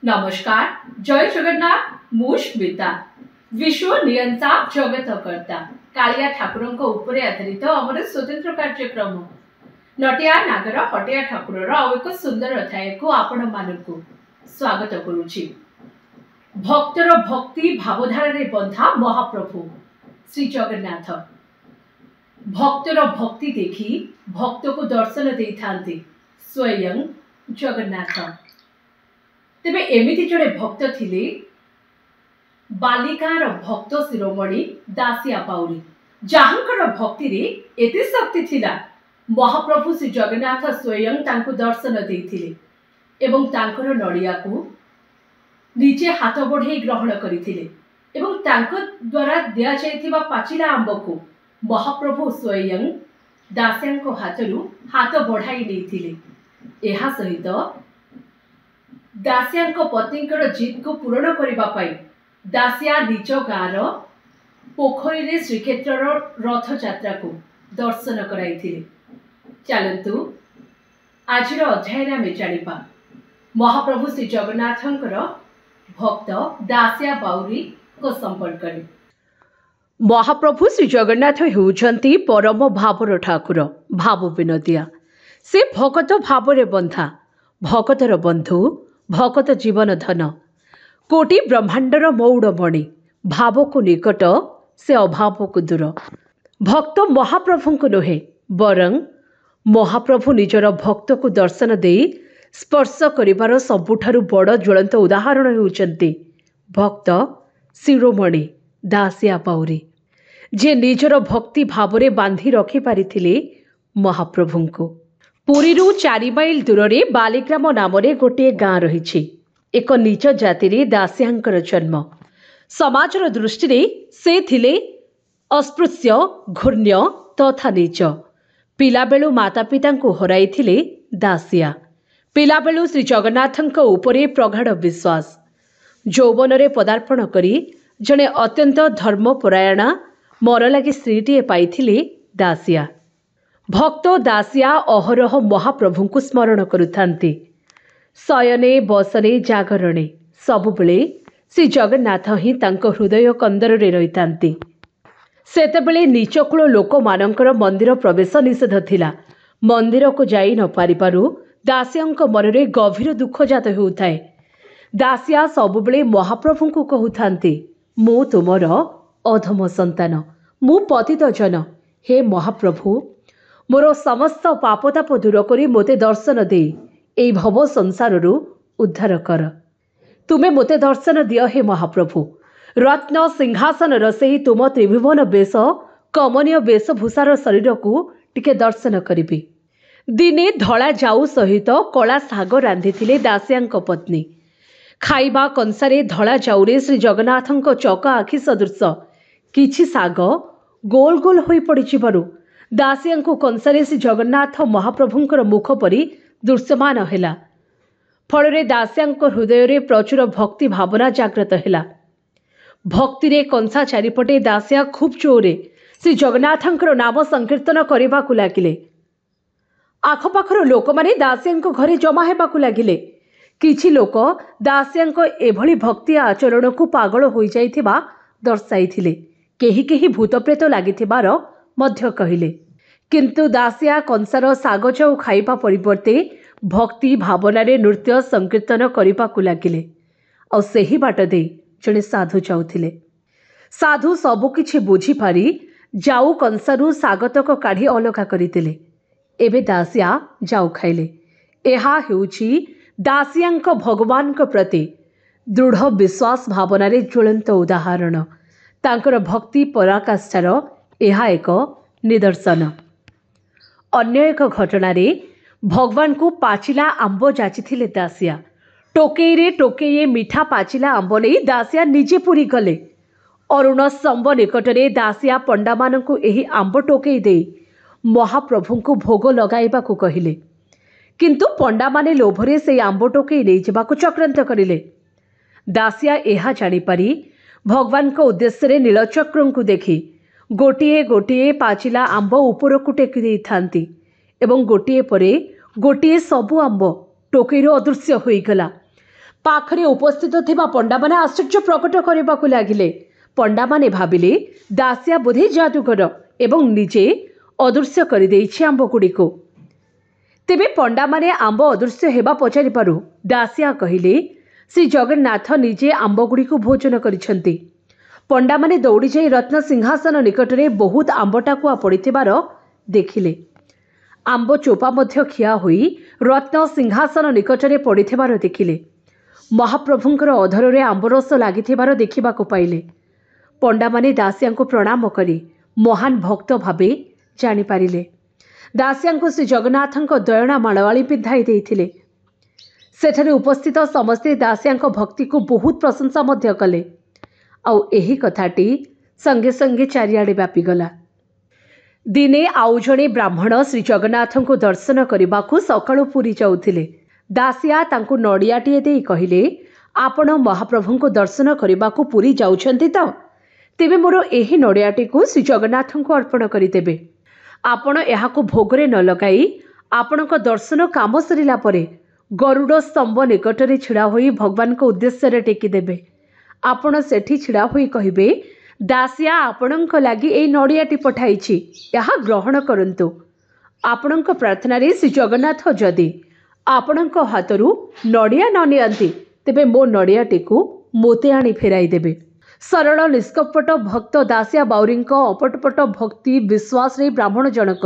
नमस्कार जय जगन्नाथ मुस्मिता विश्व नियंता जगत कर्ता कालिया ठाकुर आधारित आम स्वतंत्र कार्यक्रम नटिया नागर हटिया ठाकुर आउ एक सुंदर अध्याय को आपण मानक स्वागत करुछि। भक्तर भक्ति भावधारा रे बंधा महाप्रभु श्री जगन्नाथ भक्तर भक्ति देखी भक्त को दर्शन दे थांती स्वयं जगन्नाथ। तेबे एमिति जड़े भक्त थिले बालिकार भक्त शिरोमणि दासिया पाउरी जहांकर भक्ति रे एते शक्ति थिला महाप्रभु श्री जगन्नाथ स्वयं तांको दर्शन देथिले एवं तांकर नड़िया को निजे हाथ बढ़े ग्रहण करथिले एवं तांको द्वारा दिया जायथिबा पाचिला आंब को महाप्रभु स्वयं दासियांको हाथरू हाथ बढ़ाई देथिले। एहा सहित दासियांको पतिंकर जिद को पूरण करबा पाई दासिया निज गाँर पोखरी रे श्रीक्षेत्र रथ यात्रा को दर्शन कराइथिले। चलंतु आज अध्याय आम जानिबा महाप्रभु श्री जगन्नाथंकर भक्त दासिया बाउरी को संपर्क रे। महाप्रभु श्री जगन्नाथ हेउछंती परम भावर ठाकुर भाव विनोदिया से भगत भावरे बंधा भगतर बंधु भगत जीवन धन कोटि ब्रह्मांडर मौड़मणि भाव को निकट से अभाव को दूर भक्त महाप्रभु को नुहे बरं महाप्रभु निजर भक्त को दर्शन दे स्पर्श करिवार सबुठारु बड़ ज्वलंत उदाहरण हेउचंती भक्त शिरोमणि दासिया पाउरी जे निजर भक्ति भावरे बांधी रखि पारिथिले महाप्रभु को। पुरी 4 माइल दूर में बालीग्राम नाम गोटे गाँ रही एक नीच जाति दासियांकर जन्म समाजर दृष्टि से थिले अस्पृश्य घूर्ण्य तथा नीच पिलाबेलू माता पिता को हराई थिले दासिया पिलाबेलू श्री जगन्नाथंक उपरे प्रगाढ़ विश्वास यौवन रे पदार्पण करी जड़े अत्यंत धर्मपरायणा मर लगी स्त्रीटीए पाइथिले दासिया। भक्त दासिया अहरह महाप्रभु को स्मरण करुथांती शयने बसने जागरणे सबुबले श्री जगन्नाथ ही तांको हृदय कंदर रे रहितांती। सेतेबेले नीचकुल लोक मानकर मंदिर प्रवेश निषेध थिला मंदिर को जाई न पारिबारु दासियांक मनरे गभीर दुख जात हेउथाए। दासिया सबुबले महाप्रभु को कहउथांती मु तुमर अधम संतान मु पतित जन हे महाप्रभु मोर समस्त पापताप दूर करी मोते दर्शन दे एई भव संसार उद्धार कर तुमे मोते दर्शन दिय हे महाप्रभु रत्न सिंहासन रसे तुम त्रिभुवन वेश कमनीय वेशभूषार शरीर को टिके दर्शन करिबी। दिने धला जाऊ सहित कला साग रांधिथिले दासियांक पत्नी खाइबा कंसारे धला जाऊरे श्री जगन्नाथंक चका आखि सदृश किछि साग गोल गोल होई पड़िचिबारु दासियांको कंसारे श्री जगन्नाथ महाप्रभुंकर मुख परी दृश्यमान हेला फलरे दासियांको हृदय रे प्रचुर भक्ति भावना जागृत हेला। भक्ति रे कंसा चारिपटे दासिया खूब जोरे श्री जगन्नाथंकर नाम संकीर्तन करिबाकु लागिले। आखपाखर लोक माने दासियांको घरे जमा हेबाकु लागिले। किछि लोक दासियांको एभली भक्ति आचरण को पागल होई जाइथिबा दर्शाइथिले केही केही भूत प्रेत लागिथिबार मध्य कहिले किंतु दासिया कंसार सागचाऊ खाइबा परिवर्ते भक्ति भावना रे नृत्य संकीर्तन करिबाकु लागिले। आ सेही बाट दे जणे साधु जाउथिले। साधु सबु किछि बुझी पारी जाऊ कंसारू सागतक काढ़ी अलगा करितिले। एबे दासिया जाऊ खाइले। एहा हेउछि दासियांक भगवानक प्रति दृढ़ विश्वास भावना रे ज्वलंत उदाहरण तांकर भक्ति पराकाष्ठार एहा एक निदर्शन। अन्य एक घटना रे भगवान को पाचिला आंब जाचिथिले दासिया टोकेई रे टोकेये मीठा पाचिला आंब नहीं दासिया निजे पुरी गले। अरुण स्तंभ निकटरे दासिया पंडा मानकु एही आंब टोकेई दे महाप्रभु को भोग लगाइबा को कहिले किंतु पंडा माने लोभरे से आंब टोकेई नहीं जाबाकु चक्रांत करिले। दासिया एहा जानी पारी भगवान को उद्देश्य रे नीलचक्र को देखी गोटिए गोटिए पाचिला आंब ऊपर को टेकी दे थांती एवं गोटिए परे गोटिए सबु आंब टोकेई अदृश्य होईगला। पाखरे उपस्थित थिबा पंडा माने आश्चर्य प्रकट करबाकू लागिले। पंडा माने भाबिले दासिया बोधे जादूगर एवं निजे अदृश्य कर देइछि आंब गुड़िको। तेबे पंडा माने आंब अदृश्य हेबा पचारि पारु दासिया कहिले श्री जगन्नाथ निजे आंब गुड़िको भोजन करिसंती। पंडा माने दौड़ी जाई रत्न सिंहासन निकटरे बहुत आंबटाकुआ पड़िथिबार देखिले। आंब चोपा मध्य खिया होई रत्न सिंहासन निकटरे पड़िथिबार देखिले। महाप्रभुंकर अधରରେ आंबरस लागिथिबार देखिबाकू पाइले। पंडा माने दासिया को प्रणाम करी महान भक्त भावे जानी पारिले। दासिया को श्री जगन्नाथ दयणा माळवाळी पिंधाई देइथिले। सेठारे उपस्थित समस्ते दासिया भक्ति को बहुत प्रशंसा मध्य कले। आउ एही कथाटी संगे संगे चारिआडे व्यापीगला। दिने आउ जणे ब्राह्मण श्री जगन्नाथ को दर्शन करने सकाळु पुरी जाउथिले। दासिया तांकु नड़ियाटीए देई कहिले, आपण महाप्रभु को दर्शन करने पुरी जाउछंती तो तेबे मोर एही नड़ियाटी को श्री जगन्नाथ को अर्पण करिदेबे। आपण एहाकु भोगरे न लगाई आपणक दर्शन काम सरिला परे गरुड़ स्तंभ निकटरे छिड़ा होई भगवान को उद्देश्य टेकीदेबे। आपण सेठी छिड़ा होई कहिबे, दासिया आपणक लागि एई नड़ियाटी पठाइछि, एहा ग्रहण करंतु। आपणक प्रार्थना श्री जगन्नाथ जदि आपणक हाथरू नड़िया न नियंती तेबे मो नड़ियाटी को मोते आनी फेराई देबे। सरल निष्कपट भक्त दासिया बाउरींक अपटपट भक्ति विश्वास रे ब्राह्मण जनक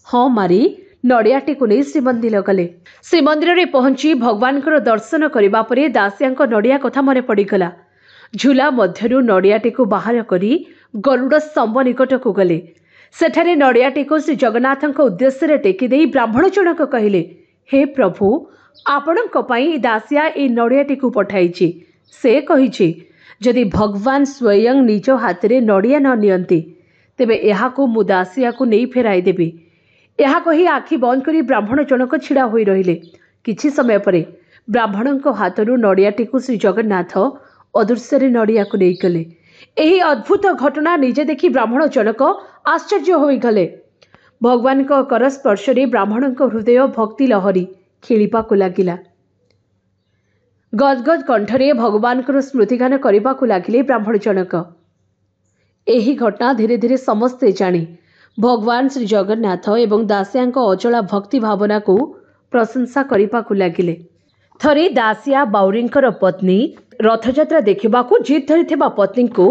हाँ मारी नड़ियाटी को नहीं श्रीमंदिर गले। श्रीमंदिर रे पहुंची भगवान दर्शन करबा परे दासिया नड़िया कथा मन पड़गला। झूला मध्यरु नड़ियाटी को बाहर करी गरुड़ स्तंभ निकट को गले। सेठारे नड़ियाटी को श्री जगन्नाथ उद्देश्य टेकी देई ब्राह्मण जनक कहिले, हे प्रभु आपणक पई दासिया ए नड़ियाटी को पठाइछि। से कहिछि जदि भगवान स्वयं निज हाथ रे नड़िया न नियंती तेबे एहाकु मु दासिया को नहीं फेराई देबी। एहा कही आखि बंद करी ब्राह्मण जनक छिड़ा होई रहिले। किछि समय परे ब्राह्मणक हाथरू नड़ियाटी को श्री जगन्नाथ अदृश्य नड़िया को नहीं गले। एही अद्भुत घटना निजे देखि ब्राह्मण जनक आश्चर्य होई गले। भगवान को कर स्पर्श रे ब्राह्मण हृदय भक्ति लहरी खेलिबा को लागिला। गदगद कंठरे भगवान स्मृतिगान करने को लगिले ब्राह्मण जनक। एही घटना धीरे धीरे समस्ते जानी भगवान श्री जगन्नाथ एवं दासिया अचला भक्ति भावना को प्रशंसा करने को लगिले। थरे दासिया बाउरींकर पत्नी रथयात्रा देखा जिद धरी पत्नी को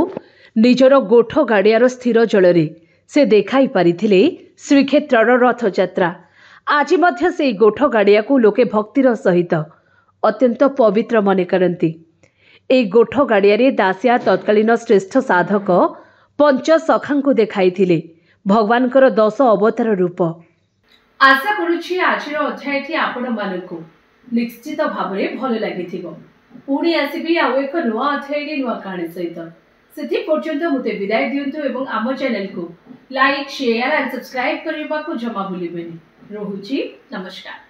निजर गोठ गाड़ियार स्थिर जल से देखाई पारिथिले श्रीक्षेत्र रथयात्रा। आज मध्य से गोठ गाड़िया को लोके भक्तिर सहित अत्यंत पवित्र मन करती। ए गोठ गाड़िया दासिया तत्कालीन श्रेष्ठ साधक पंच सखा को देखाई भगवान 10 अवतार रूप। आशा करुछि आजिर अध्यायटी आपण मानकु निश्चित भावरे भल लागिथिबो। पुणी आसीबी आउ एक नुआ अध्याय नुआ कहानी सहित। सेति पर्यंत मुते विदाय दियंतु एवं आम चैनल को लाइक शेयर एंड सब्सक्राइब करबा को जमा भूलिबेनी। रहुछि नमस्कार।